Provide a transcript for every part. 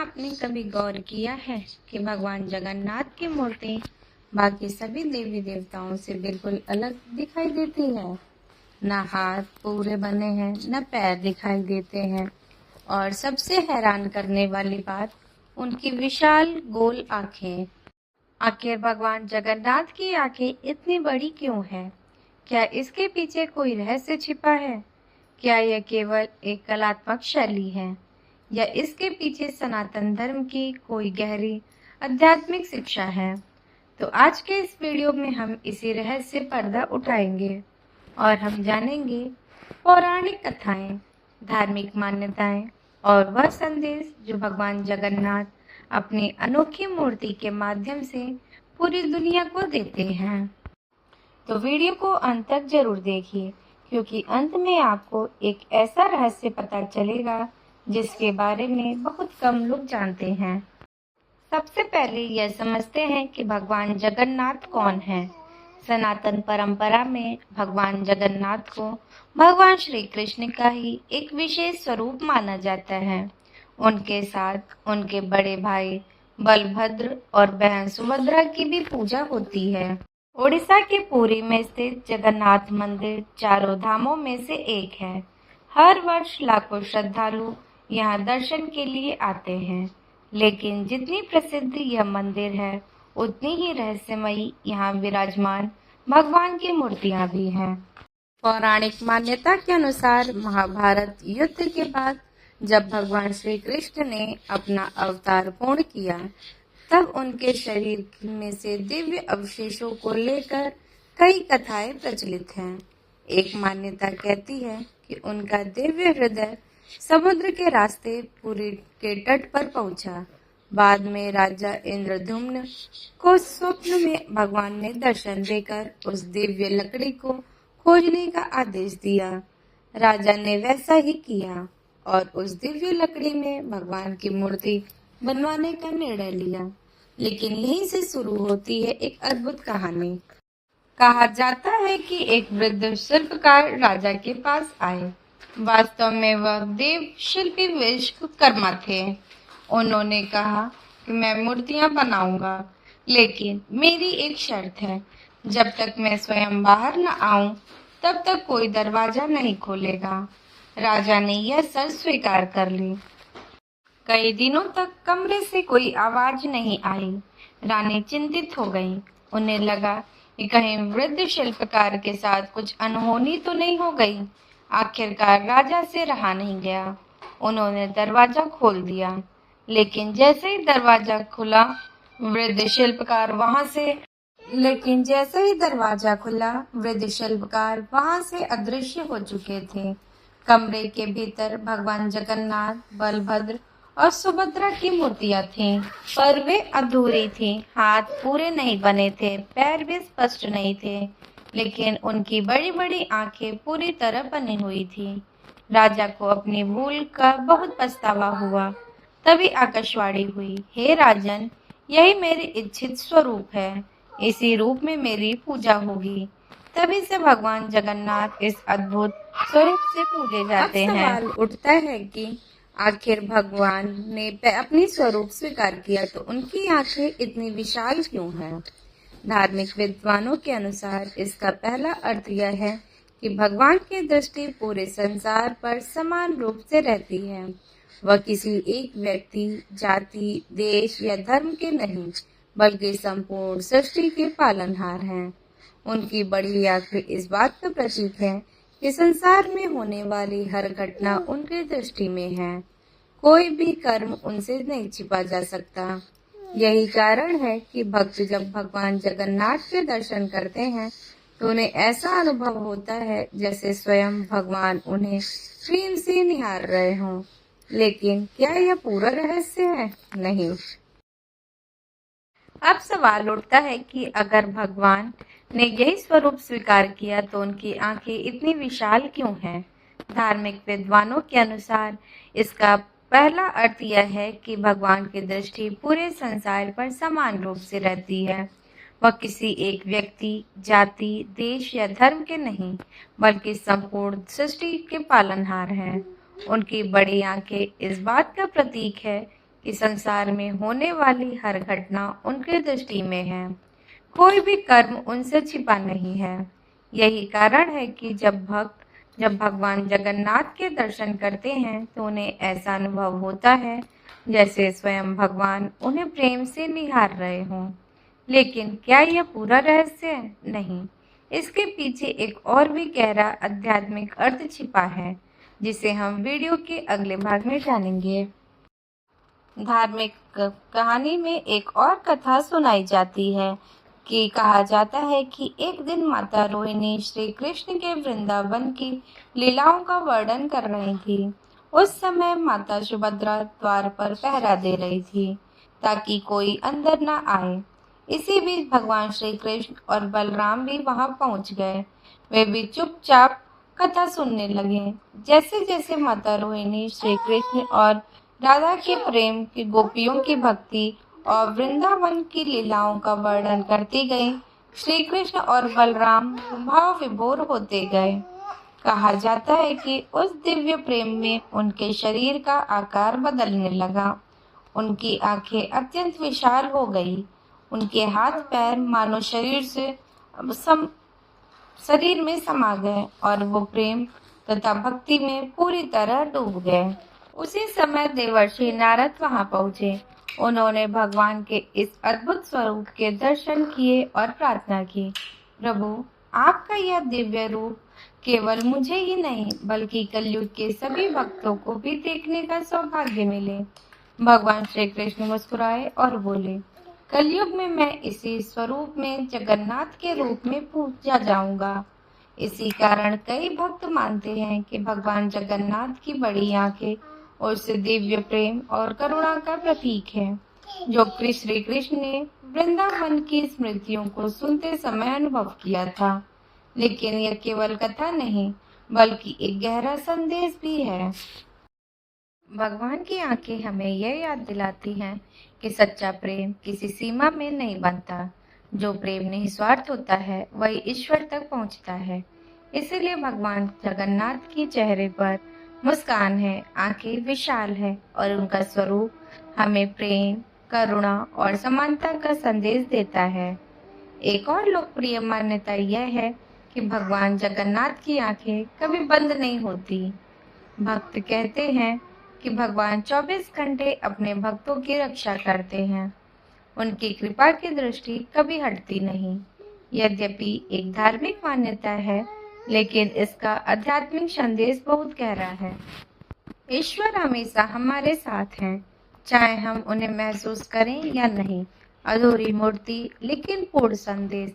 आपने कभी गौर किया है कि भगवान जगन्नाथ की मूर्ति बाकी सभी देवी देवताओं से बिल्कुल अलग दिखाई देती है? न हाथ पूरे बने हैं, न पैर दिखाई देते हैं, और सबसे हैरान करने वाली बात उनकी विशाल गोल आंखें। आखिर भगवान जगन्नाथ की आंखें इतनी बड़ी क्यों हैं? क्या इसके पीछे कोई रहस्य छिपा है? क्या यह केवल एक कलात्मक शैली है, या इसके पीछे सनातन धर्म की कोई गहरी आध्यात्मिक शिक्षा है? तो आज के इस वीडियो में हम इसी रहस्य से पर्दा उठाएंगे और हम जानेंगे पौराणिक कथाएं, धार्मिक मान्यताएं और वह संदेश जो भगवान जगन्नाथ अपनी अनोखी मूर्ति के माध्यम से पूरी दुनिया को देते हैं। तो वीडियो को अंत तक जरूर देखिए, क्योंकि अंत में आपको एक ऐसा रहस्य पता चलेगा जिसके बारे में बहुत कम लोग जानते हैं। सबसे पहले यह समझते हैं कि भगवान जगन्नाथ कौन है। सनातन परंपरा में भगवान जगन्नाथ को भगवान श्री कृष्ण का ही एक विशेष स्वरूप माना जाता है। उनके साथ उनके बड़े भाई बलभद्र और बहन सुभद्रा की भी पूजा होती है। ओडिशा के पुरी में स्थित जगन्नाथ मंदिर चारों धामों में से एक है। हर वर्ष लाखों श्रद्धालु यहाँ दर्शन के लिए आते हैं, लेकिन जितनी प्रसिद्ध यह मंदिर है, उतनी ही रहस्यमयी यहाँ विराजमान भगवान की मूर्तियाँ भी हैं। पौराणिक मान्यता के अनुसार महाभारत युद्ध के बाद जब भगवान श्री कृष्ण ने अपना अवतार पूर्ण किया, तब उनके शरीर में से दिव्य अवशेषों को लेकर कई कथाएं प्रचलित हैं। एक मान्यता कहती है कि उनका दिव्य हृदय समुद्र के रास्ते पुरी के तट पर पहुंचा। बाद में राजा इंद्रद्युम्न को स्वप्न में भगवान ने दर्शन देकर उस दिव्य लकड़ी को खोजने का आदेश दिया। राजा ने वैसा ही किया और उस दिव्य लकड़ी में भगवान की मूर्ति बनवाने का निर्णय लिया। लेकिन यहीं से शुरू होती है एक अद्भुत कहानी। कहा जाता है कि एक वृद्ध शिल्पकार राजा के पास आए। वास्तव में वह देव शिल्पी विश्वकर्मा थे। उन्होंने कहा कि मैं मूर्तियां बनाऊंगा, लेकिन मेरी एक शर्त है, जब तक मैं स्वयं बाहर न आऊं तब तक कोई दरवाजा नहीं खोलेगा। राजा ने यह शर्त स्वीकार कर ली। कई दिनों तक कमरे से कोई आवाज नहीं आई। रानी चिंतित हो गई। उन्हें लगा कि कहीं वृद्ध शिल्पकार के साथ कुछ अनहोनी तो नहीं हो गई। आखिरकार राजा से रहा नहीं गया। उन्होंने दरवाजा खोल दिया, लेकिन जैसे ही दरवाजा खुला, वृद्ध शिल्पकार वहां से अदृश्य हो चुके थे। कमरे के भीतर भगवान जगन्नाथ, बलभद्र और सुभद्रा की मूर्तियां थीं, पर वे अधूरी थीं। हाथ पूरे नहीं बने थे, पैर भी स्पष्ट नहीं थे, लेकिन उनकी बड़ी बड़ी आंखें पूरी तरह बनी हुई थीं। राजा को अपनी भूल का बहुत पछतावा हुआ। तभी आकाशवाणी हुई, हे राजन, यही मेरे इच्छित स्वरूप है। इसी रूप में मेरी पूजा होगी। तभी से भगवान जगन्नाथ इस अद्भुत स्वरूप से पूजे जाते हैं। सवाल उठता है कि आखिर भगवान ने अपनी स्वरूप स्वीकार किया तो उनकी आंखें इतनी विशाल क्यों हैं? धार्मिक विद्वानों के अनुसार इसका पहला अर्थ यह है कि भगवान की दृष्टि पूरे संसार पर समान रूप से रहती है। वह किसी एक व्यक्ति, जाति, देश या धर्म के नहीं, बल्कि संपूर्ण सृष्टि के पालनहार हैं। उनकी बड़ी आंखें इस बात का प्रतीक है कि संसार में होने वाली हर घटना उनकी दृष्टि में है। कोई भी कर्म उनसे नहीं छिपा जा सकता। यही कारण है कि भक्त जब भगवान जगन्नाथ के दर्शन करते हैं तो उन्हें ऐसा अनुभव होता है जैसे स्वयं भगवान उन्हें प्रेम से निहार रहे हों। लेकिन क्या यह पूरा रहस्य है? नहीं। अब सवाल उठता है कि अगर भगवान ने यही स्वरूप स्वीकार किया तो उनकी आंखें इतनी विशाल क्यों हैं? धार्मिक विद्वानों के अनुसार इसका पहला अर्थ यह है कि भगवान की दृष्टि पूरे संसार पर समान रूप से रहती है। वह किसी एक व्यक्ति, जाति, देश या धर्म के नहीं, बल्कि संपूर्ण सृष्टि के पालनहार हैं। उनकी बड़ी आंखें इस बात का प्रतीक है कि संसार में होने वाली हर घटना उनकी दृष्टि में है। कोई भी कर्म उनसे छिपा नहीं है। यही कारण है कि जब भगवान जगन्नाथ के दर्शन करते हैं तो उन्हें ऐसा अनुभव होता है जैसे स्वयं भगवान उन्हें प्रेम से निहार रहे हों। लेकिन क्या यह पूरा रहस्य है? नहीं, इसके पीछे एक और भी गहरा आध्यात्मिक अर्थ छिपा है, जिसे हम वीडियो के अगले भाग में जानेंगे। धार्मिक कहानी में एक और कथा सुनाई जाती है कि कहा जाता है कि एक दिन माता रोहिणी श्री कृष्ण के वृंदावन की लीलाओं का वर्णन कर रही थी। उस समय माता सुभद्रा द्वार पर पहरा दे रही थी ताकि कोई अंदर न आए। इसी बीच भगवान श्री कृष्ण और बलराम भी वहां पहुंच गए। वे भी चुपचाप कथा सुनने लगे। जैसे जैसे माता रोहिणी श्री कृष्ण और राधा के प्रेम की, गोपियों की भक्ति और वृंदावन की लीलाओं का वर्णन करती गई, श्री कृष्ण और बलराम भाव विभोर होते गए। कहा जाता है कि उस दिव्य प्रेम में उनके शरीर का आकार बदलने लगा। उनकी आंखें अत्यंत विशाल हो गई। उनके हाथ पैर मानो शरीर में समा गए और वो प्रेम तथा भक्ति में पूरी तरह डूब गए। उसी समय देवर्षि नारद वहां पहुंचे। उन्होंने भगवान के इस अद्भुत स्वरूप के दर्शन किए और प्रार्थना की, प्रभु, आपका यह दिव्य रूप केवल मुझे ही नहीं बल्कि कलयुग के सभी भक्तों को भी देखने का सौभाग्य मिले। भगवान श्री कृष्ण मुस्कुराए और बोले, कलयुग में मैं इसी स्वरूप में जगन्नाथ के रूप में पूजा जाऊंगा। इसी कारण कई भक्त मानते हैं कि भगवान जगन्नाथ की बड़ी आंखें उस दिव्य प्रेम और करुणा का प्रतीक है जो श्री कृष्ण ने वृंदावन की स्मृतियों को सुनते समय अनुभव किया था। लेकिन यह केवल कथा नहीं बल्कि एक गहरा संदेश भी है। भगवान की आंखें हमें यह याद दिलाती हैं कि सच्चा प्रेम किसी सीमा में नहीं बनता। जो प्रेम निस्वार्थ होता है वही ईश्वर तक पहुंचता है। इसीलिए भगवान जगन्नाथ के चेहरे पर मुस्कान है, आंखें विशाल है और उनका स्वरूप हमें प्रेम, करुणा और समानता का संदेश देता है। एक और लोकप्रिय मान्यता यह है कि भगवान जगन्नाथ की आंखें कभी बंद नहीं होती। भक्त कहते हैं कि भगवान 24 घंटे अपने भक्तों की रक्षा करते हैं। उनकी कृपा की दृष्टि कभी हटती नहीं। यद्यपि एक धार्मिक मान्यता है, लेकिन इसका आध्यात्मिक संदेश बहुत गहरा है। ईश्वर हमेशा हमारे साथ हैं, चाहे हम उन्हें महसूस करें या नहीं। अधूरी मूर्ति लेकिन पूर्ण संदेश।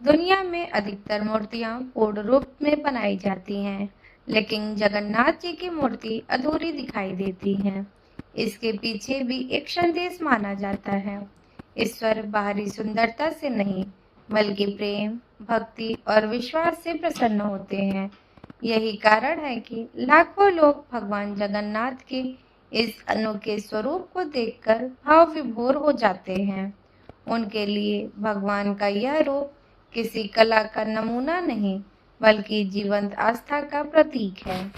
दुनिया में अधिकतर मूर्तियां पूर्ण रूप में बनाई जाती हैं, लेकिन जगन्नाथ जी की मूर्ति अधूरी दिखाई देती है। इसके पीछे भी एक संदेश माना जाता है। ईश्वर बाहरी सुंदरता से नहीं बल्कि प्रेम, भक्ति और विश्वास से प्रसन्न होते हैं। यही कारण है कि लाखों लोग भगवान जगन्नाथ के इस अनोखे स्वरूप को देखकर भाव विभोर हो जाते हैं। उनके लिए भगवान का यह रूप किसी कला का नमूना नहीं बल्कि जीवंत आस्था का प्रतीक है।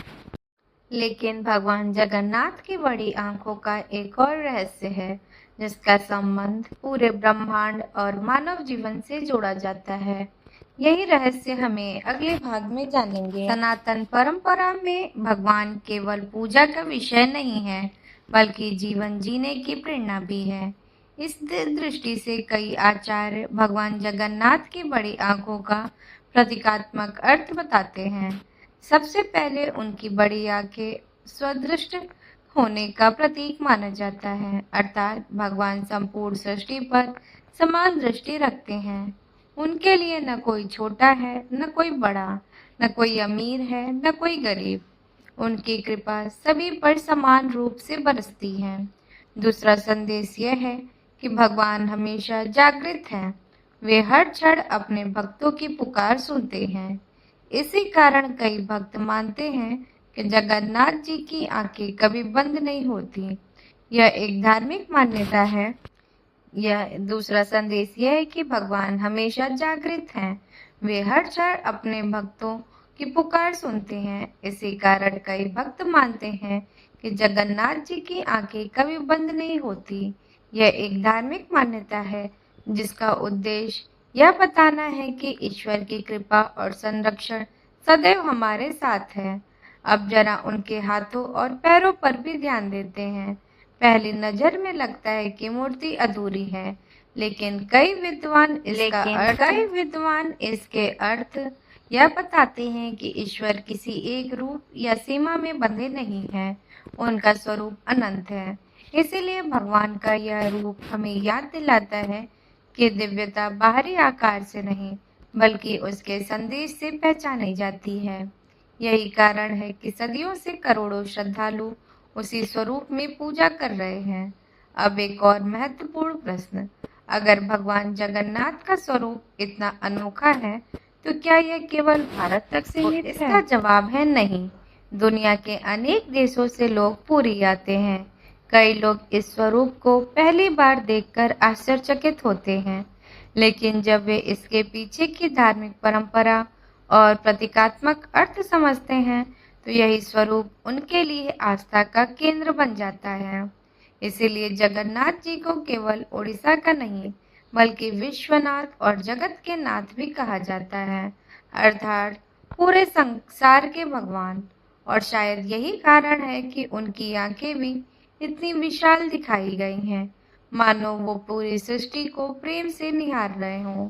लेकिन भगवान जगन्नाथ की बड़ी आंखों का एक और रहस्य है जिसका संबंध पूरे ब्रह्मांड और मानव जीवन से जोड़ा जाता है। यही रहस्य हमें अगले भाग में जानेंगे। सनातन परंपरा में भगवान केवल पूजा का विषय नहीं है बल्कि जीवन जीने की प्रेरणा भी है। इस दृष्टि से कई आचार्य भगवान जगन्नाथ की बड़ी आंखों का प्रतीकात्मक अर्थ बताते हैं। सबसे पहले उनकी बड़ी आंखें स्वदृष्ट होने का प्रतीक माना जाता है, अर्थात भगवान संपूर्ण सृष्टि पर समान दृष्टि रखते हैं। उनके लिए न कोई छोटा है, न कोई बड़ा, न कोई अमीर है, न कोई गरीब। उनकी कृपा सभी पर समान रूप से बरसती है। दूसरा संदेश यह है कि भगवान हमेशा जागृत हैं। वे हर क्षण अपने भक्तों की पुकार सुनते हैं। इसी कारण कई भक्त मानते हैं कि जगन्नाथ जी की आंखें कभी बंद नहीं होती। यह एक धार्मिक मान्यता है। यह दूसरा संदेश यह है कि भगवान हमेशा जागृत हैं। वे हर क्षण अपने भक्तों की पुकार सुनते हैं। इसी कारण कई भक्त मानते हैं कि जगन्नाथ जी की आंखें कभी बंद नहीं होती। यह एक धार्मिक मान्यता है जिसका उद्देश्य यह बताना है कि ईश्वर की कृपा और संरक्षण सदैव हमारे साथ है। अब जरा उनके हाथों और पैरों पर भी ध्यान देते हैं। पहली नजर में लगता है कि मूर्ति अधूरी है, लेकिन कई विद्वान इसके अर्थ यह बताते हैं कि ईश्वर किसी एक रूप या सीमा में बंधे नहीं हैं। उनका स्वरूप अनंत है। इसीलिए भगवान का यह रूप हमें याद दिलाता है कि दिव्यता बाहरी आकार से नहीं, बल्कि उसके संदेश से पहचानी जाती है। यही कारण है कि सदियों से करोड़ों श्रद्धालु उसी स्वरूप में पूजा कर रहे हैं। अब एक और महत्वपूर्ण प्रश्न, अगर भगवान जगन्नाथ का स्वरूप इतना अनोखा है, तो क्या यह केवल भारत तक सीमित है? इसका जवाब है नहीं। दुनिया के अनेक देशों से लोग पुरी आते हैं। कई लोग इस स्वरूप को पहली बार देखकर आश्चर्यचकित होते हैं, लेकिन जब वे इसके पीछे की धार्मिक परंपरा और प्रतीकात्मक अर्थ समझते हैं, तो यही स्वरूप उनके लिए आस्था का केंद्र बन जाता है। इसीलिए जगन्नाथ जी को केवल उड़ीसा का नहीं, बल्कि विश्वनाथ और जगत के नाथ भी कहा जाता है, अर्थात पूरे संसार के भगवान। और शायद यही कारण है कि उनकी आंखें भी इतनी विशाल दिखाई गई हैं, मानो वो पूरी सृष्टि को प्रेम से निहार रहे हों।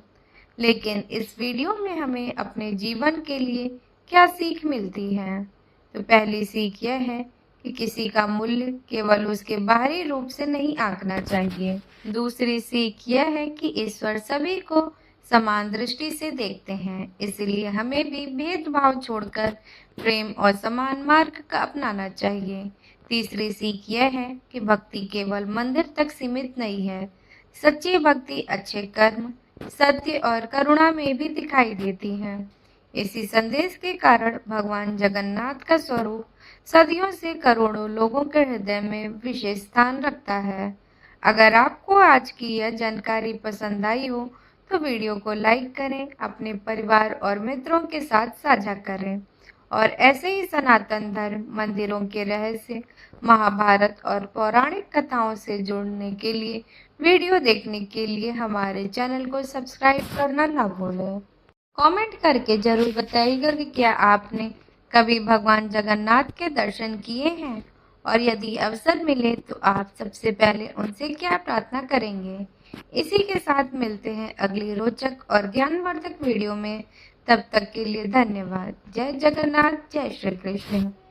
लेकिन इस वीडियो में हमें अपने जीवन के लिए क्या सीख मिलती है? तो पहली सीख यह है कि किसी का मूल्य केवल उसके बाहरी रूप से नहीं आंकना चाहिए। दूसरी सीख यह है कि ईश्वर सभी को समान दृष्टि से देखते हैं, इसलिए हमें भी भेदभाव छोड़कर प्रेम और समान मार्ग का अपनाना चाहिए। तीसरी सीख यह है कि भक्ति केवल मंदिर तक सीमित नहीं है। सच्ची भक्ति अच्छे कर्म, सत्य और करुणा में भी दिखाई देती है। इसी संदेश के कारण भगवान जगन्नाथ का स्वरूप सदियों से करोड़ों लोगों के हृदय में विशेष स्थान रखता है। अगर आपको आज की यह जानकारी पसंद आई हो, तो वीडियो को लाइक करें, अपने परिवार और मित्रों के साथ साझा करें और ऐसे ही सनातन धर्म, मंदिरों के रहस्य, महाभारत और पौराणिक कथाओं से जुड़ने के लिए वीडियो देखने के लिए हमारे चैनल को सब्सक्राइब करना ना भूलें। कमेंट करके जरूर बताइएगा कि क्या आपने कभी भगवान जगन्नाथ के दर्शन किए हैं, और यदि अवसर मिले तो आप सबसे पहले उनसे क्या प्रार्थना करेंगे। इसी के साथ मिलते हैं अगली रोचक और ज्ञानवर्धक वीडियो में। तब तक के लिए धन्यवाद। जय जगन्नाथ, जय श्री कृष्ण।